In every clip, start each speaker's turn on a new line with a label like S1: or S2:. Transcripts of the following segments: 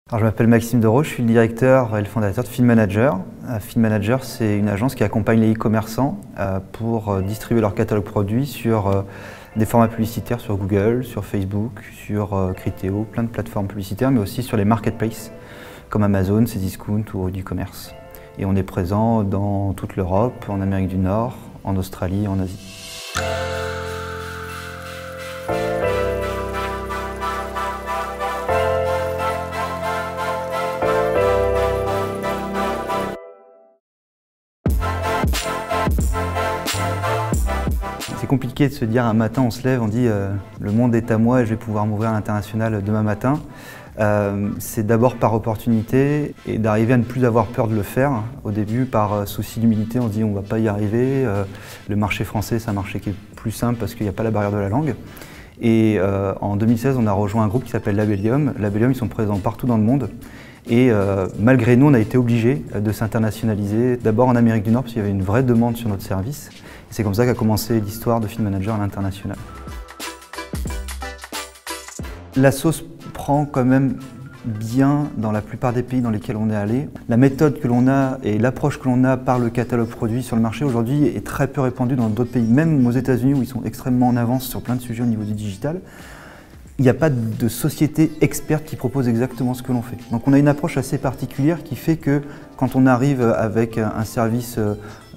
S1: Alors, je m'appelle Maxime Dereau, je suis le directeur et le fondateur de Field Manager. Field Manager, c'est une agence qui accompagne les e-commerçants pour distribuer leur catalogue produits sur des formats publicitaires sur Google, sur Facebook, sur Criteo, plein de plateformes publicitaires, mais aussi sur les marketplaces comme Amazon, Cdiscount ou e-commerce. Et on est présent dans toute l'Europe, en Amérique du Nord, en Australie et en Asie. C'est compliqué de se dire un matin on se lève, on dit le monde est à moi et je vais pouvoir m'ouvrir à l'international demain matin. C'est d'abord par opportunité et d'arriver à ne plus avoir peur de le faire. Au début, par souci d'humilité, on se dit on ne va pas y arriver. Le marché français, c'est un marché qui est plus simple parce qu'il n'y a pas la barrière de la langue. Et en 2016, on a rejoint un groupe qui s'appelle Labellium. Labellium, ils sont présents partout dans le monde. Et malgré nous, on a été obligés de s'internationaliser, d'abord en Amérique du Nord, parce qu'il y avait une vraie demande sur notre service. C'est comme ça qu'a commencé l'histoire de Field Manager à l'international. La sauce prend quand même bien dans la plupart des pays dans lesquels on est allé. La méthode que l'on a et l'approche que l'on a par le catalogue produit sur le marché aujourd'hui est très peu répandue dans d'autres pays, même aux États-Unis où ils sont extrêmement en avance sur plein de sujets au niveau du digital. Il n'y a pas de société experte qui propose exactement ce que l'on fait. Donc on a une approche assez particulière qui fait que quand on arrive avec un service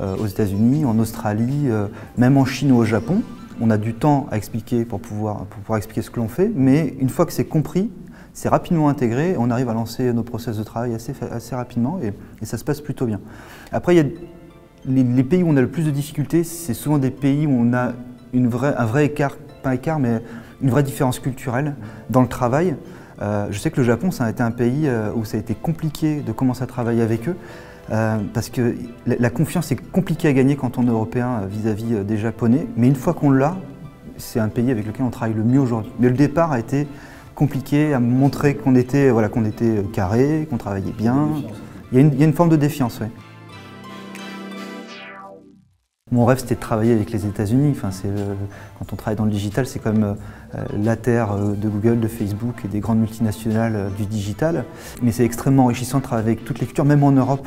S1: aux États-Unis, en Australie, même en Chine ou au Japon, on a du temps à expliquer pour pouvoir expliquer ce que l'on fait, mais une fois que c'est compris, c'est rapidement intégré, on arrive à lancer nos process de travail assez rapidement et ça se passe plutôt bien. Après, il y a les pays où on a le plus de difficultés, c'est souvent des pays où on a un vrai écart, pas écart, mais une vraie différence culturelle dans le travail. Je sais que le Japon, ça a été un pays où ça a été compliqué de commencer à travailler avec eux parce que la confiance est compliquée à gagner quand on est européen vis-à-vis des Japonais, mais une fois qu'on l'a, c'est un pays avec lequel on travaille le mieux aujourd'hui. Mais le départ a été compliqué à montrer qu'on était carré, qu'on travaillait bien. Il y a une forme de défiance, oui. Mon rêve, c'était de travailler avec les États-Unis. Enfin, quand on travaille dans le digital, c'est quand même la terre de Google, de Facebook et des grandes multinationales du digital. Mais c'est extrêmement enrichissant de travailler avec toutes les cultures, même en Europe.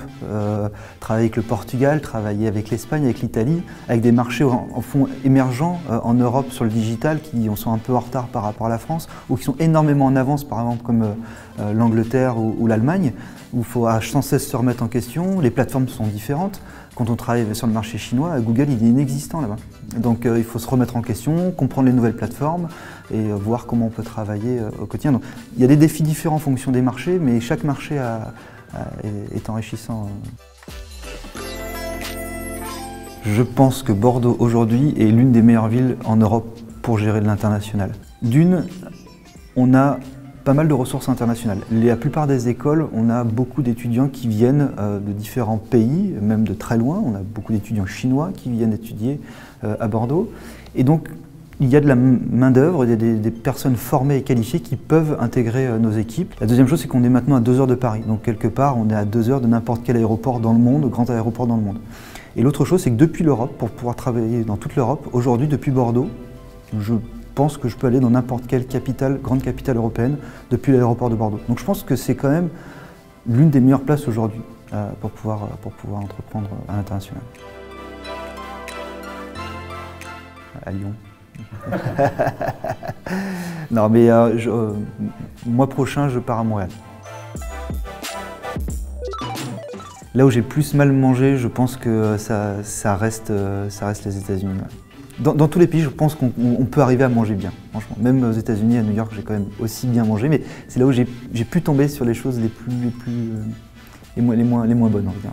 S1: Travailler avec le Portugal, travailler avec l'Espagne, avec l'Italie, avec des marchés en fond émergents en Europe sur le digital qui sont un peu en retard par rapport à la France ou qui sont énormément en avance, par exemple comme l'Angleterre ou l'Allemagne, où il faut sans cesse se remettre en question. Les plateformes sont différentes. Quand on travaille sur le marché chinois, Google il est inexistant là-bas. Donc il faut se remettre en question, comprendre les nouvelles plateformes et voir comment on peut travailler au quotidien. Donc, il y a des défis différents en fonction des marchés, mais chaque marché est enrichissant. Je pense que Bordeaux aujourd'hui est l'une des meilleures villes en Europe pour gérer de l'international. D'une, on a pas mal de ressources internationales. La plupart des écoles, on a beaucoup d'étudiants qui viennent de différents pays, même de très loin. On a beaucoup d'étudiants chinois qui viennent étudier à Bordeaux. Et donc, il y a de la main-d'œuvre, des personnes formées et qualifiées qui peuvent intégrer nos équipes. La deuxième chose, c'est qu'on est maintenant à 2 heures de Paris. Donc, quelque part, on est à 2 heures de n'importe quel aéroport dans le monde, grand aéroport dans le monde. Et l'autre chose, c'est que depuis l'Europe, pour pouvoir travailler dans toute l'Europe, aujourd'hui, depuis Bordeaux, je pense que je peux aller dans n'importe quelle grande capitale européenne depuis l'aéroport de Bordeaux. Donc je pense que c'est quand même l'une des meilleures places aujourd'hui pour pouvoir entreprendre à l'international. À Lyon. Non mais mois prochain je pars à Montréal. Là où j'ai plus mal mangé, je pense que ça reste les États-Unis. Ouais. Dans tous les pays, je pense qu'on peut arriver à manger bien, franchement. Même aux États-Unis, à New York, j'ai quand même aussi bien mangé, mais c'est là où j'ai pu tomber sur les choses les moins bonnes, on va dire.